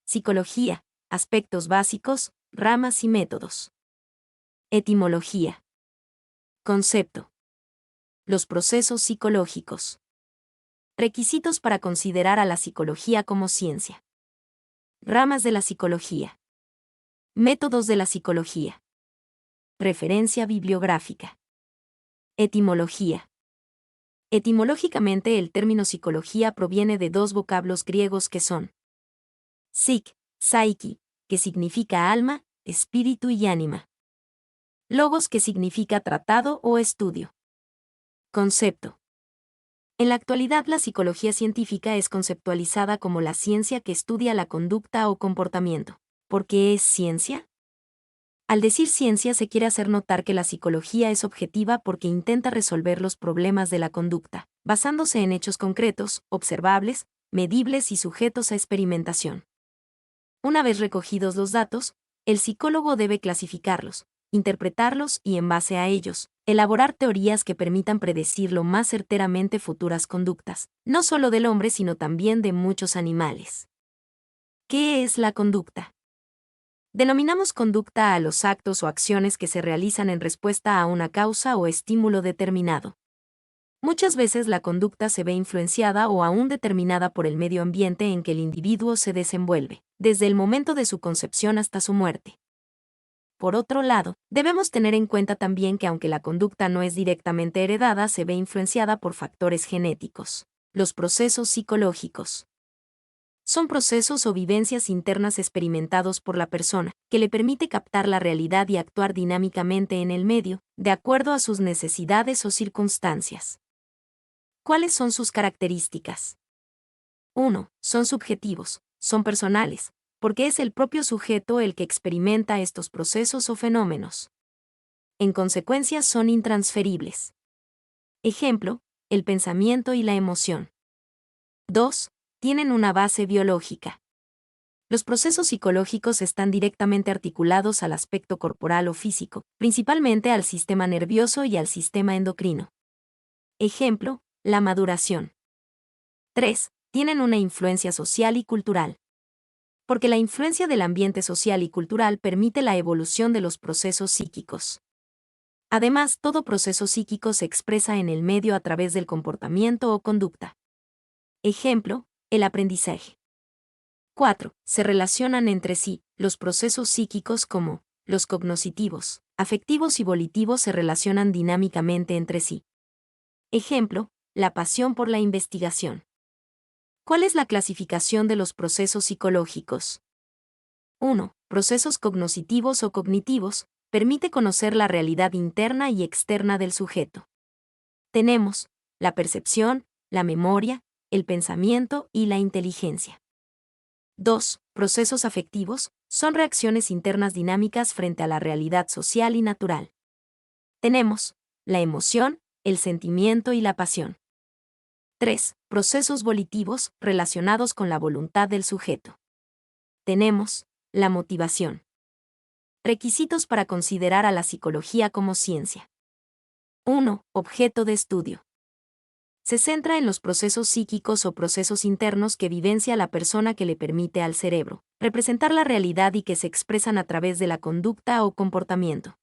Psicología, aspectos básicos, ramas y métodos. Etimología. Concepto. Los procesos psicológicos. Requisitos para considerar a la psicología como ciencia. Ramas de la psicología. Métodos de la psicología. Referencia bibliográfica. Etimología. Etimológicamente el término psicología proviene de dos vocablos griegos que son psyche, que significa alma, espíritu y ánima. Logos, que significa tratado o estudio. Concepto. En la actualidad la psicología científica es conceptualizada como la ciencia que estudia la conducta o comportamiento. ¿Por qué es ciencia? Al decir ciencia se quiere hacer notar que la psicología es objetiva porque intenta resolver los problemas de la conducta, basándose en hechos concretos, observables, medibles y sujetos a experimentación. Una vez recogidos los datos, el psicólogo debe clasificarlos, interpretarlos y, en base a ellos, elaborar teorías que permitan predecir lo más certeramente futuras conductas, no solo del hombre sino también de muchos animales. ¿Qué es la conducta? Denominamos conducta a los actos o acciones que se realizan en respuesta a una causa o estímulo determinado. Muchas veces la conducta se ve influenciada o aún determinada por el medio ambiente en que el individuo se desenvuelve, desde el momento de su concepción hasta su muerte. Por otro lado, debemos tener en cuenta también que aunque la conducta no es directamente heredada, se ve influenciada por factores genéticos. Los procesos psicológicos. Son procesos o vivencias internas experimentados por la persona, que le permite captar la realidad y actuar dinámicamente en el medio, de acuerdo a sus necesidades o circunstancias. ¿Cuáles son sus características? 1. Son subjetivos, son personales, porque es el propio sujeto el que experimenta estos procesos o fenómenos. En consecuencia, son intransferibles. Ejemplo, el pensamiento y la emoción. 2. Tienen una base biológica. Los procesos psicológicos están directamente articulados al aspecto corporal o físico, principalmente al sistema nervioso y al sistema endocrino. Ejemplo, la maduración. 3. Tienen una influencia social y cultural. Porque la influencia del ambiente social y cultural permite la evolución de los procesos psíquicos. Además, todo proceso psíquico se expresa en el medio a través del comportamiento o conducta. Ejemplo, el aprendizaje. 4. Se relacionan entre sí, los procesos psíquicos como los cognitivos, afectivos y volitivos se relacionan dinámicamente entre sí. Ejemplo, la pasión por la investigación. ¿Cuál es la clasificación de los procesos psicológicos? 1. Procesos cognitivos o cognitivos, permite conocer la realidad interna y externa del sujeto. Tenemos la percepción, la memoria, el pensamiento y la inteligencia. 2. Procesos afectivos, son reacciones internas dinámicas frente a la realidad social y natural. Tenemos la emoción, el sentimiento y la pasión. 3. Procesos volitivos, relacionados con la voluntad del sujeto. Tenemos la motivación. Requisitos para considerar a la psicología como ciencia. 1. Objeto de estudio. Se centra en los procesos psíquicos o procesos internos que vivencia la persona, que le permite al cerebro representar la realidad y que se expresan a través de la conducta o comportamiento.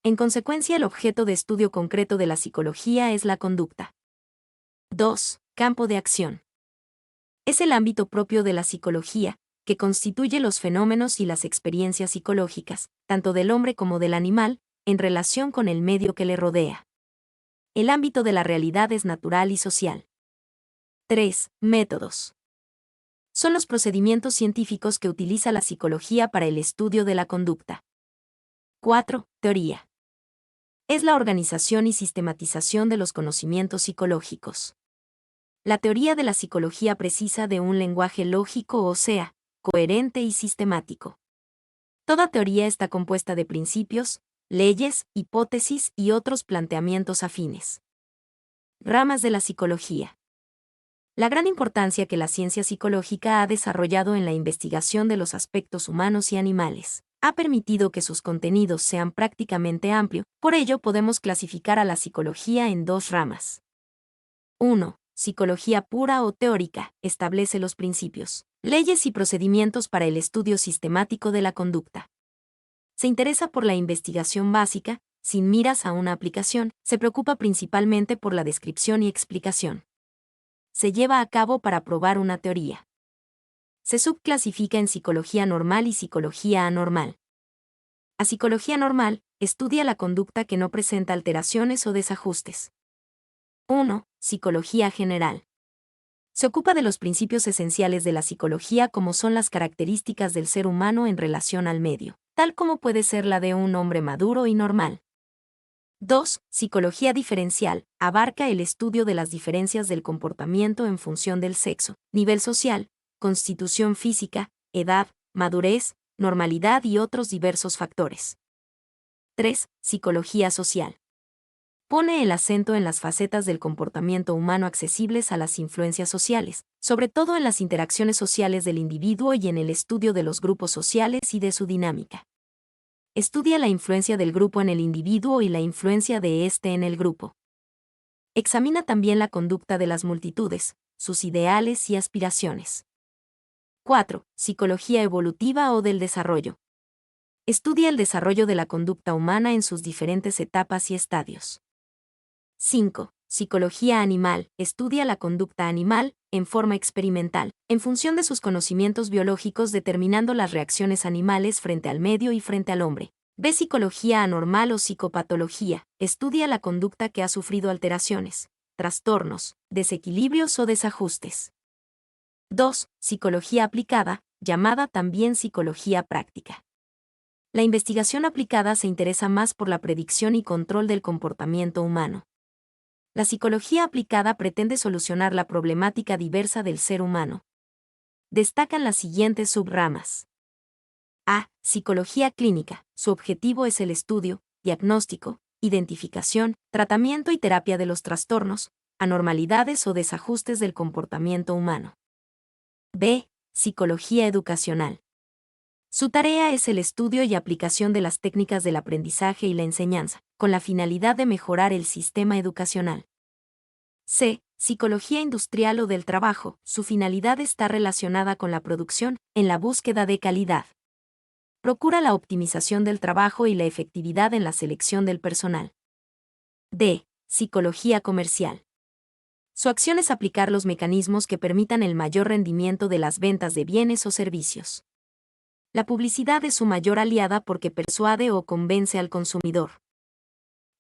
En consecuencia, el objeto de estudio concreto de la psicología es la conducta. 2. Campo de acción. Es el ámbito propio de la psicología, que constituye los fenómenos y las experiencias psicológicas, tanto del hombre como del animal, en relación con el medio que le rodea. El ámbito de la realidad es natural y social. 3. Métodos. Son los procedimientos científicos que utiliza la psicología para el estudio de la conducta. 4. Teoría. Es la organización y sistematización de los conocimientos psicológicos. La teoría de la psicología precisa de un lenguaje lógico, o sea, coherente y sistemático. Toda teoría está compuesta de principios, leyes, hipótesis y otros planteamientos afines. Ramas de la psicología. La gran importancia que la ciencia psicológica ha desarrollado en la investigación de los aspectos humanos y animales ha permitido que sus contenidos sean prácticamente amplios, por ello podemos clasificar a la psicología en dos ramas. 1. Psicología pura o teórica, establece los principios, Leyes y procedimientos para el estudio sistemático de la conducta. Se interesa por la investigación básica, sin miras a una aplicación, se preocupa principalmente por la descripción y explicación. Se lleva a cabo para probar una teoría. Se subclasifica en psicología normal y psicología anormal. A psicología normal, estudia la conducta que no presenta alteraciones o desajustes. 1. Psicología general. Se ocupa de los principios esenciales de la psicología como son las características del ser humano en relación al medio, tal como puede ser la de un hombre maduro y normal. 2. Psicología diferencial. Abarca el estudio de las diferencias del comportamiento en función del sexo, nivel social, constitución física, edad, madurez, normalidad y otros diversos factores. 3. Psicología social. Pone el acento en las facetas del comportamiento humano accesibles a las influencias sociales, sobre todo en las interacciones sociales del individuo y en el estudio de los grupos sociales y de su dinámica. Estudia la influencia del grupo en el individuo y la influencia de éste en el grupo. Examina también la conducta de las multitudes, sus ideales y aspiraciones. 4. Psicología evolutiva o del desarrollo. Estudia el desarrollo de la conducta humana en sus diferentes etapas y estadios. 5. Psicología animal. Estudia la conducta animal, en forma experimental, en función de sus conocimientos biológicos determinando las reacciones animales frente al medio y frente al hombre. B. Psicología anormal o psicopatología. Estudia la conducta que ha sufrido alteraciones, trastornos, desequilibrios o desajustes. 2. Psicología aplicada, llamada también psicología práctica. La investigación aplicada se interesa más por la predicción y control del comportamiento humano. La psicología aplicada pretende solucionar la problemática diversa del ser humano. Destacan las siguientes subramas. A. Psicología clínica. Su objetivo es el estudio, diagnóstico, identificación, tratamiento y terapia de los trastornos, anormalidades o desajustes del comportamiento humano. B. Psicología educacional. Su tarea es el estudio y aplicación de las técnicas del aprendizaje y la enseñanza, con la finalidad de mejorar el sistema educacional. C. Psicología industrial o del trabajo. Su finalidad está relacionada con la producción, en la búsqueda de calidad. Procura la optimización del trabajo y la efectividad en la selección del personal. D. Psicología comercial. Su acción es aplicar los mecanismos que permitan el mayor rendimiento de las ventas de bienes o servicios. La publicidad es su mayor aliada porque persuade o convence al consumidor.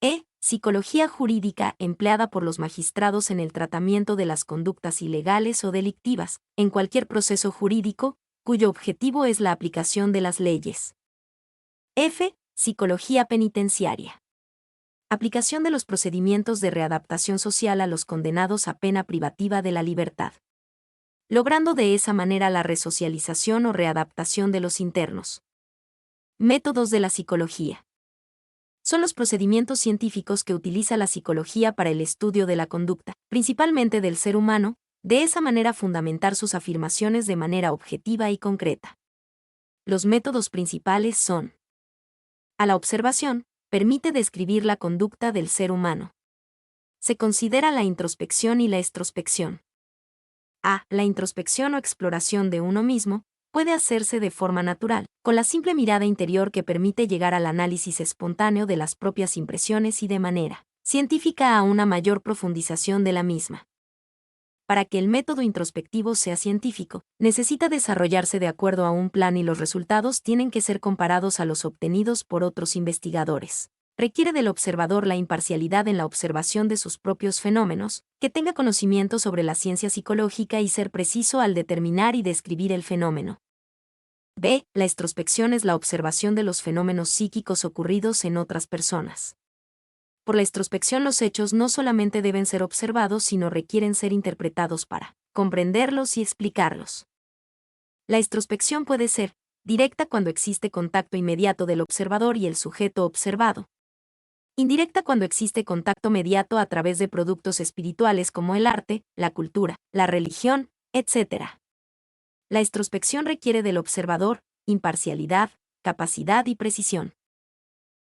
E. Psicología jurídica empleada por los magistrados en el tratamiento de las conductas ilegales o delictivas, en cualquier proceso jurídico, cuyo objetivo es la aplicación de las leyes. F. Psicología penitenciaria. Aplicación de los procedimientos de readaptación social a los condenados a pena privativa de la libertad, logrando de esa manera la resocialización o readaptación de los internos. Métodos de la psicología. Son los procedimientos científicos que utiliza la psicología para el estudio de la conducta, principalmente del ser humano, de esa manera fundamentar sus afirmaciones de manera objetiva y concreta. Los métodos principales son: a la observación, permite describir la conducta del ser humano. Se considera la introspección y la extrospección. A. La introspección o exploración de uno mismo puede hacerse de forma natural, con la simple mirada interior que permite llegar al análisis espontáneo de las propias impresiones y de manera científica a una mayor profundización de la misma. Para que el método introspectivo sea científico, necesita desarrollarse de acuerdo a un plan y los resultados tienen que ser comparados a los obtenidos por otros investigadores. Requiere del observador la imparcialidad en la observación de sus propios fenómenos, que tenga conocimiento sobre la ciencia psicológica y ser preciso al determinar y describir el fenómeno. B. La extrospección es la observación de los fenómenos psíquicos ocurridos en otras personas. Por la extrospección los hechos no solamente deben ser observados, sino requieren ser interpretados para comprenderlos y explicarlos. La extrospección puede ser directa cuando existe contacto inmediato del observador y el sujeto observado. Indirecta cuando existe contacto mediato a través de productos espirituales como el arte, la cultura, la religión, etc. La extrospección requiere del observador imparcialidad, capacidad y precisión.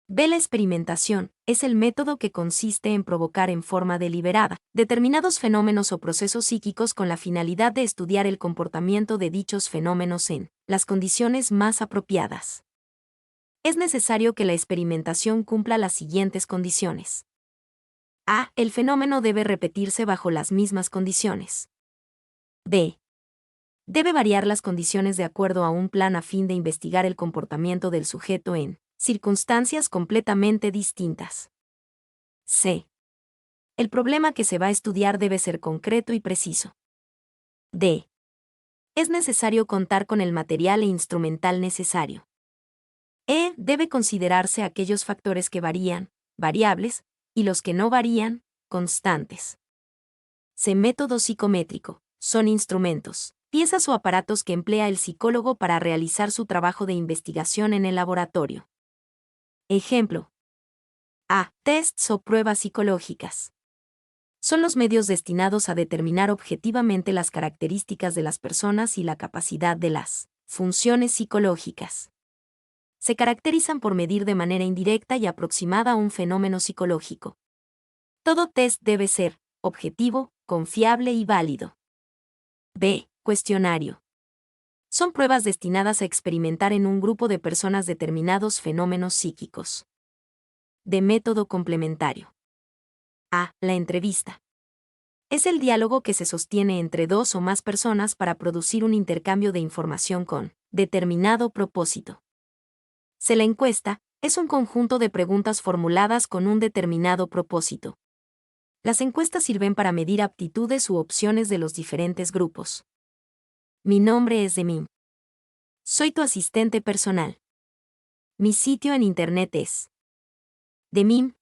B. La experimentación es el método que consiste en provocar en forma deliberada determinados fenómenos o procesos psíquicos con la finalidad de estudiar el comportamiento de dichos fenómenos en las condiciones más apropiadas. Es necesario que la experimentación cumpla las siguientes condiciones. A. El fenómeno debe repetirse bajo las mismas condiciones. B. Debe variar las condiciones de acuerdo a un plan a fin de investigar el comportamiento del sujeto en circunstancias completamente distintas. C. El problema que se va a estudiar debe ser concreto y preciso. D. Es necesario contar con el material e instrumental necesario. E. Debe considerarse aquellos factores que varían, variables, y los que no varían, constantes. C. Método psicométrico. Son instrumentos, piezas o aparatos que emplea el psicólogo para realizar su trabajo de investigación en el laboratorio. Ejemplo. A. Tests o pruebas psicológicas. Son los medios destinados a determinar objetivamente las características de las personas y la capacidad de las funciones psicológicas. Se caracterizan por medir de manera indirecta y aproximada un fenómeno psicológico. Todo test debe ser objetivo, confiable y válido. B. Cuestionario. Son pruebas destinadas a experimentar en un grupo de personas determinados fenómenos psíquicos. De método complementario. A. La entrevista. Es el diálogo que se sostiene entre dos o más personas para producir un intercambio de información con determinado propósito. C. La encuesta es un conjunto de preguntas formuladas con un determinado propósito. Las encuestas sirven para medir aptitudes u opciones de los diferentes grupos. Mi nombre es Demim. Soy tu asistente personal. Mi sitio en internet es demim.es.tl.